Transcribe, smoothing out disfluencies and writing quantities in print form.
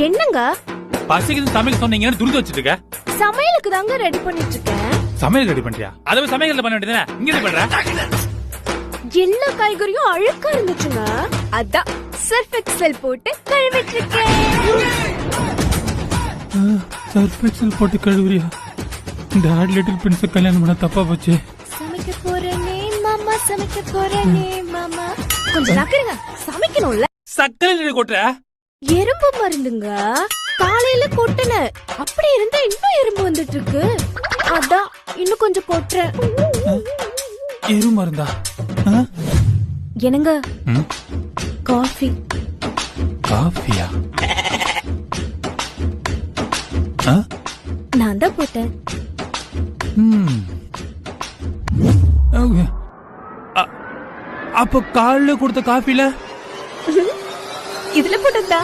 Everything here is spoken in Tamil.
என்னங்க பசிக்குது சமைக்க சொன்னீங்கன்னு துரித வச்சிட்டு இருக்க. சமையலுக்கு தாங்க ரெடி பண்ணிட்டு இருக்கேன். சமையல் ரெடி பண்றியா? அதை சமையல் பண்ண வேண்டியதானே, இங்க ரெடி பண்ற? எல்லா காய்கறியும் அழுக்கா இருந்துச்சுங்க, அதான் சர்ஃப் எக்ஸல் போட்டு கழுவிட்டு இருக்கேன். சர்ஃப் எக்ஸல் போட்டு கழுவுறியா? இந்த ஆட் லிட்டில் பிரின்ஸ் கல்யாணம் பண்ண தப்பா போச்சு. சமைக்க போறேனே மாமா, சமைக்க போறேனே மாமா. கொஞ்சம் நக்கருங்க, சமைக்கணும்ல. சக்கரை கொட்டுற எறும்பு மருந்துங்க, காலையில கொட்டுன, அப்படி இருந்தா இன்னும் எறும்பு வந்துட்டு இருக்கு, அதான் இன்னும் கொஞ்சம் கொட்டுறேன். எறும்பு மருந்தா? என்னங்க காஃபி? காஃபியா? நான் தான் போட்டேன். அப்ப காலைல கொடுத்த காஃபில இதுல போட்டதா?